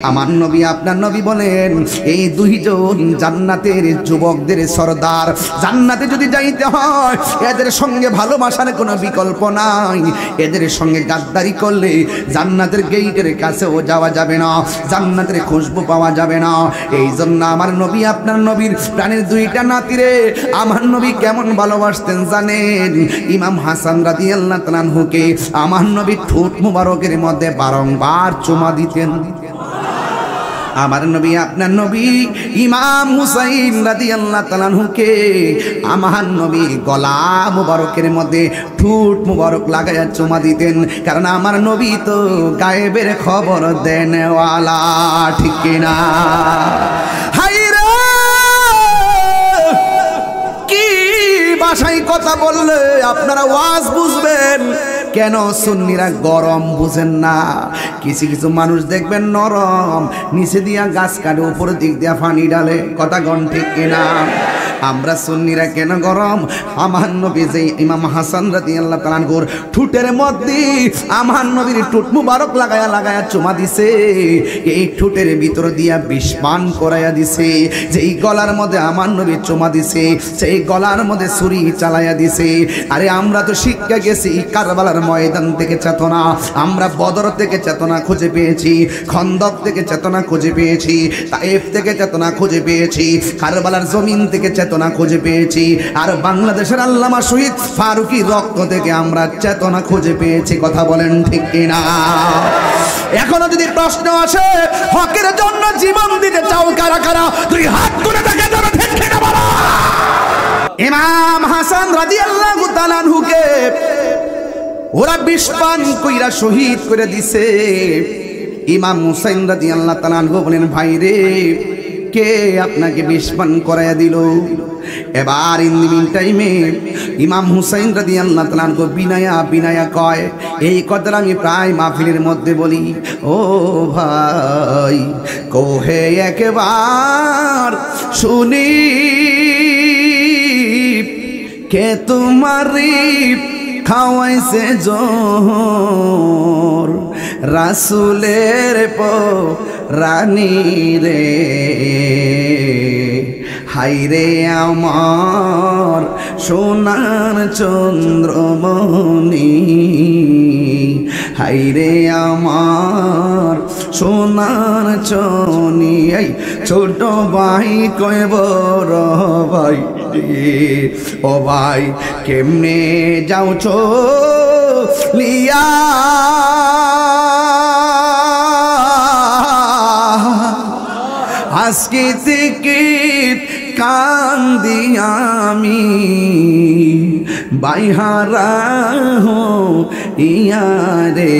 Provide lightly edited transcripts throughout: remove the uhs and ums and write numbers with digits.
আমার নবী আপনার নবী বলেন এই দুইজন জান্নাতের যুবকদের সরদার। জান্নাতে যদি যাইতে হয় এদের সঙ্গে ভালোবাসার কোনো বিকল্প নাই। এদের সঙ্গে গাদ্দারি করলে জান্নাতের গেটের কাছেও যাওয়া যাবে না, জান্নাতের খুশবু পাওয়া যাবে না। এই জন্য আমার নবী আপনার নবীর প্রাণের দুইটা নাতিরে আমার নবী কেমন ভালোবাসতেন জানেন? ইমাম হাসান রাদিয়াল্লাহু তাআলা আনহুকে আমার নবী ঠোঁট মুবারকের মধ্যে বারংবার চুমা দিতেন। আমার নবী আপনার নবী ইমাম হুসাইন রাদিয়াল্লাহু তাআলা আনহুকে আমার নবী গলা মুবারকের মধ্যে ঠোঁট মুবারক লাগায়া চুমা দিতেন, কারণ আমার নবী তো গায়েবের খবর দেনওয়ালা, ঠিক কিনা? হায়রে কি ভাষায় কথা বললে আপনারা ওয়াজ বুঝবেন? কেন সুন্নিরা গরম বুঝেন না? কিছু কিছু মানুষ দেখবেন নরম, নিচে দিয়া গাছ কাটে উপর দিক দিয়া পানি ডালে, কথা গণ ঠিক কিনা? আমরা সুন্নিরা কেন গরম? আমার নবী যে ইমাম হাসান রাদিয়াল্লাহু তাআলা আনহুর ঠোঁটের মধ্যে আমার নবীর ঠোঁট মুবারক লাগায়া লাগায়া চুমা দিছে, এই ঠোঁটের ভিতর দিয়া বিষ পান করাইয়া দিছে। যেই গলার মধ্যে আমার নবী চুমা দিছে সেই গলার মধ্যে ছুরি চালাইয়া দিছে। আরে আমরা তো শিক্ষা গেছি কারবালার ময়দান থেকে চেতনা, আমরা বদর থেকে চেতনা খুঁজে পেয়েছি, খন্দক থেকে চেতনা খুঁজে পেয়েছি, তায়েফ থেকে চেতনা খুঁজে পেয়েছি, কারবালার জমিন থেকে চেতনা খুঁজে পেয়েছি, আর বাংলাদেশের আল্লামা শহীদ ফারুকী রক্ত থেকে আমরা চেতনা খুঁজে পেয়েছি। কথা বলেন ঠিক কিনা? এখনো যদি প্রশ্ন আসে হকের জন্য জীবন দিতে চাও কারা কারা, তুই হাত তুলে দেখে যাবে, ঠিক কিনা বলো? ইমাম হাসান রাদিয়াল্লাহু তাআলা আনহুকে ওরা বিষ পান কইরা শহীদ করে দিছে। ইমাম হুসাইন রাদিয়াল্লাহু তাআলা আনহু বলেন, ভাই রে কে আপনাকে বিষ পান করাইয়া দিল? এবার ইন দি মিন টাইমে ইমাম হুসাইন রাদিয়াল্লাহু তাআলা আনহু বিনায়া বিনায়া কয়, এই কথাটা আমি প্রায় মাহফিলের মধ্যে বলি, ও ভাই কোহে একবার শুনি কে তোমারি খাওয়াইছে জোহর রাসূলের রানী রে, হাইরে আমার সোনার চন্দ্রমণি, হাইরে আমার সোনার চনি। এই ছোট ভাই কয় বড় ভাই, ও ভাই কেমনে যাও চলিয়া আজকে থেকে কান্দি আমি বাইহারা ইয়ারে,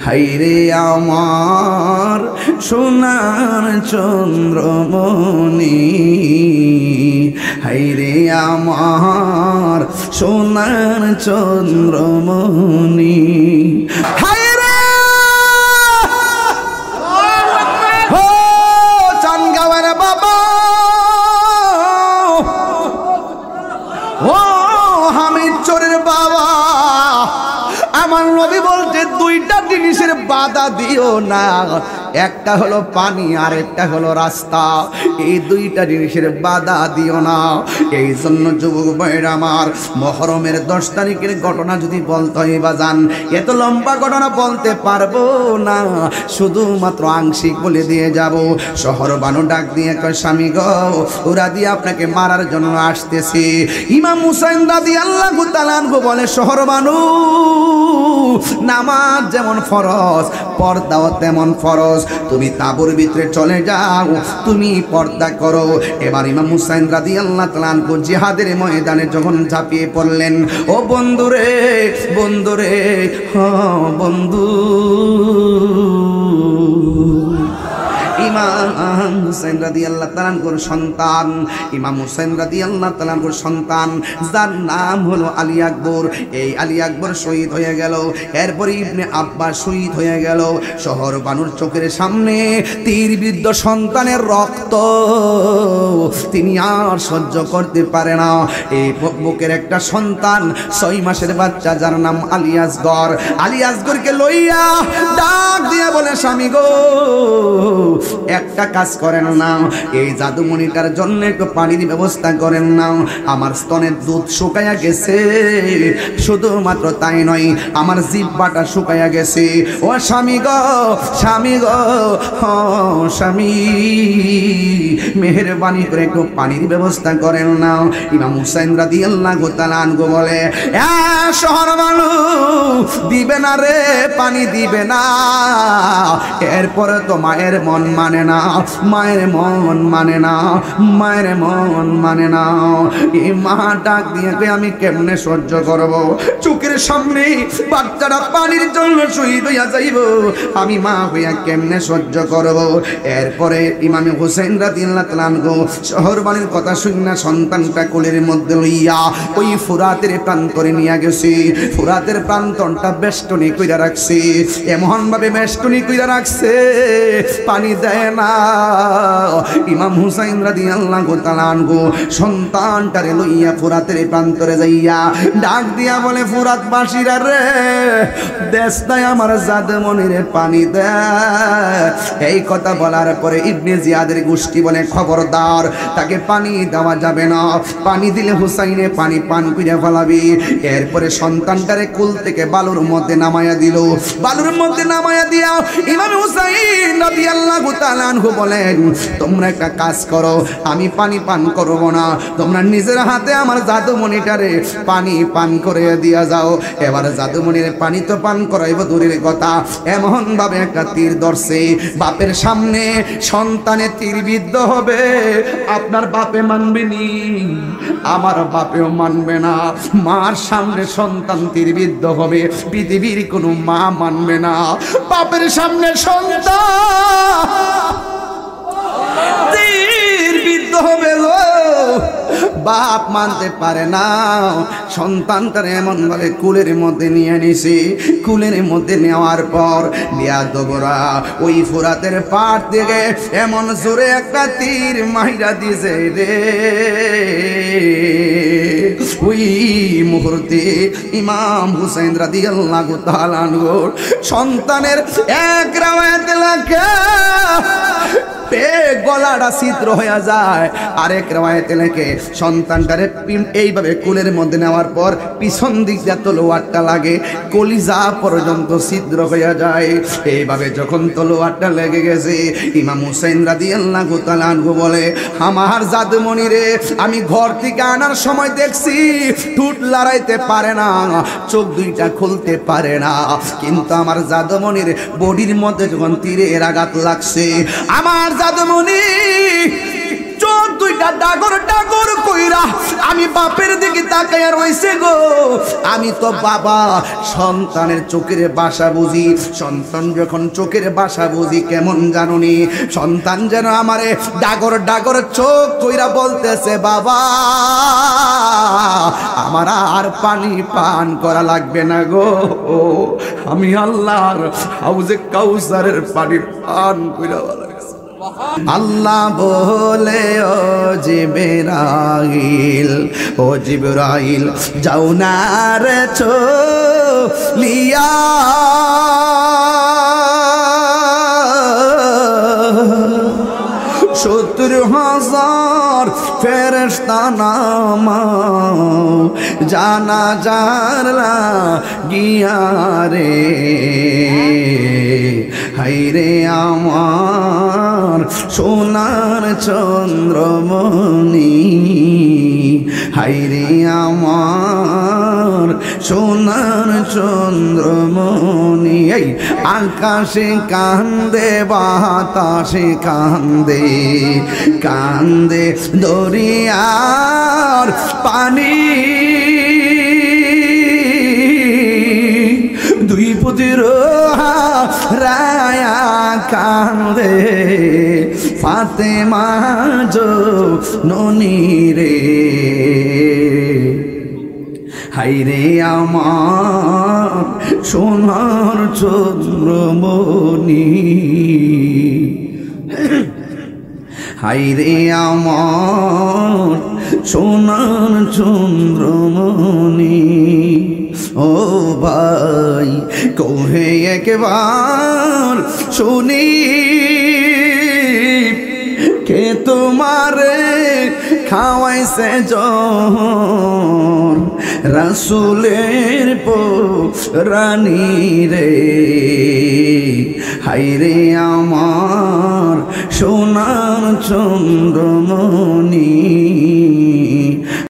হাইরে আমার সোনার চন্দ্রমণি, হাইরে আমার সোনার চন্দ্রমণি। আমার নবী বলতে দুইটা জিনিসের বাধা দিও না, একটা হলো পানি আর একটা হলো রাস্তা, এই দুইটা জিনিসের বাধা দিও না। এই জন্য যুবক ভাইরা আমার, মুহররমের 10 তারিখের ঘটনা যদি বলতে হয় বাজান, এত লম্বা ঘটনা বলতে পারবো না, শুধুমাত্র আংশিক বলে দিয়ে যাব। শহর বানু ডাক দিয়ে কয়, স্বামী গো ওরা দিয়ে আপনাকে মারার জন্য আসতেছে। ইমাম হুসাইন রাদিয়াল্লাহু তাআলা আনহু বলে, শহর বানু নামাজ যেমন ফরজ পর্দাও তেমন ফরজ, তুমি তাঁবুর ভিতরে চলে যাও, তুমি পর্দা করো। এবার ইমাম হুসাইন রাদিয়াল্লাহু তাআলা আনহু জিহাদের ময়দানে যখন ঝাঁপিয়ে পড়লেন, ও বন্ধুরে বন্ধুরে, হ্যাঁ বন্ধু, ইমাম হুসাইন হুসাইন রাদিয়াল্লাহু তাআলা আনহুর সন্তান, ইমাম হুসাইন রাদিয়াল্লাহু তাআলা আনহুর সন্তান যার নাম হলো আলী আকবর। এই আলী আকবর শহীদ হয়ে গেল। এরপরে ইবনে আব্বাস শহীদ হয়ে গেল। শহর বানুর চোখের সামনে তীরবিদ্ধ সন্তানের রক্ত তিনি আর সহ্য করতে পারে না। এই বুকের একটা সন্তান 6 মাসের বাচ্চা যার নাম আলী আসগর। আলী আসগরকে লইয়া ডাক দিয়া বলে, স্বামী গো একটা কাজ করেন না, এই জাদুমণিটার জন্য একটু পানির ব্যবস্থা করেন না। আমার স্তনের দুধ শুকাইয়া গেছে, শুধুমাত্র তাই নয় আমার জিহ্বাটা শুকাইয়া গেছে। ও স্বামী গো, স্বামী গো, স্বামী মেহেরবানি করে একটু পানির ব্যবস্থা করেন না। ইমাম হুসাইন রাদিয়াল্লাহু তাআলা আনহু বলে, শহর মানুষ দিবে না রে, পানি দিবে না। এরপরে তো মায়ের মন মানে না, মায়ের মন মানে না, মায়ের মন মানে না। এই মা ডাক দিয়ে আমি কেমনে সহ্য করব? চোখের সামনে বাচ্চারা পানির জন্য শহীদ হইয়া যাইব, আমি মা হইয়া কেমনে সহ্য করব? এরপরে ইমাম হুসাইন রাদিয়াল্লাহু তাআলা আনহু শহরবাড়ির কথা শুনে সন্তানটা কোলের মধ্যে লইয়া ওই ফুরাতের প্রান্তরে নিয়ে গেছে। ফুরাতের প্রান্তনটা বেষ্টনী কইরা রাখছে, এমন ভাবে বেষ্টনী কইরা রাখছে পানি দেয় না। ইমাম হুসাইন রাদিয়াল্লাহু তাআলা আনহু সন্তানটারে লইয়া ফুরাতের প্রান্তরে যাইয়া ডাক দিয়া বলে, ফুরাত বাসীরা রে, দেশ নাই আমার জাদুমণিরে পানি দে। এই কথা বলার পরে ইবনে জিয়াদের গোষ্ঠী বলে, খবরদার, তাকে পানি দেওয়া যাবে না, পানি দিলে হুসাইনে পানি পান কইরা ফেলাবি। এরপরে সন্তানটারে কুল থেকে বালুর মধ্যে নামায়া দিল। বালুর মধ্যে নামায়া দিয়া ইমাম হুসাইন রাদিয়াল্লাহু তাআলা আনহু বলেন, তোমরা একটা কাজ করো, আমি পানি পান করব না, তোমরা নিজের হাতে আমার জাদুমণিটারে পানি পান করে দিয়া যাও। এবার জাদুমণির পানি তো পান করাইব দূরের কথা, এমন ভাবে একটা তীর ধরছে, বাপের সামনে সন্তানে তীরবিদ্ধ হবে। আপনার বাপে মানবে নি, আমার বাপেও মানবে না। মার সামনে সন্তান তীরবিদ্ধ হবে, পৃথিবীর কোনো মা মানবে না। বাপের সামনে সন্তান তীরবিদ্ধ হবে গো, বাপ মানতে পারে না। সন্তানটার এমন ভাবে কুলের মধ্যে নিয়ে নিছে। কুলের মধ্যে নেওয়ার পর বিয়াদবরা ওই ফুরাতের পাড় থেকে এমন জোরে একটা তীর মাইরা দিছে রে। ওই মুহূর্তে ইমাম হুসাইন রাদিয়াল্লাহু তাআলা আনহু সন্তানের এক রাওয়ায়াতে লেখা গলাটা ছিদ্র হয়ে যায়, আরেক রাওয়ায়াতে লেখে সন্তানটারে এইভাবে কুলের মধ্যে নেওয়ার পর পিছন দিক দিয়ে তলোয়ারটা লাগে, কলিজা পর্যন্ত ছিদ্র হয়ে যায়। এইভাবে যখন তলোয়ারটা লেগে গেছে, ইমাম হুসাইন রাদিয়াল্লাহু তাআলা আনহু বলে, আমার জাদুমণিরে আমি ঘর থেকে আনার সময় দেখছি ঠোঁট লড়াইতে পারে না, চোখ দুইটা খুলতে পারে না, কিন্তু আমার জাদুমণির বডির মধ্যে যখন তীরের আঘাত লাগছে, আমার জাদুমণি চোখ দুইটা ডাগর ডাগর কইরা আমি বাপের দিকে তাকাইয়া রইছে গো। আমি তো বাবা, সন্তানের চোখের ভাষা বুঝি। সন্তান যখন চোখের ভাষা বুঝি কেমন জানুনি, সন্তান যেন আমারে ডাগর ডাগর চোখ কইরা বলতেছে, বাবা আমার আর পানি পান করা লাগবে না গো, আমি আল্লাহর হাউজে কাউসারের পানি পান কইরা আল্লাহ বলে, ও জিবরাইল, ও জিবরাইল যাও না রে চলিয়া, সত্তর হাজার ফেরেশতা নামাও জানাজার লাগিয়া রে। হাইরে আমার সোনার চন্দ্রমণি, হাইরে আমার সোনার চন্দ্রমণি। এই আকাশে কান্দে বাতাসে কান্দে, কান্দে দরিয়ার পানি, দুই পুতির রায়া কান্দে ফাতেমা জননী রে। হাইরে আমার সোনার চন্দ্রমণি, হাইরে আমার সোনার চন্দ্রমণি। ও ভাই কহে একবার শুনি, কে তোমারে খাওয়াইছে জন রাসূলের রানী রে। হাইরে আমার সোনার চন্দ্রমণি।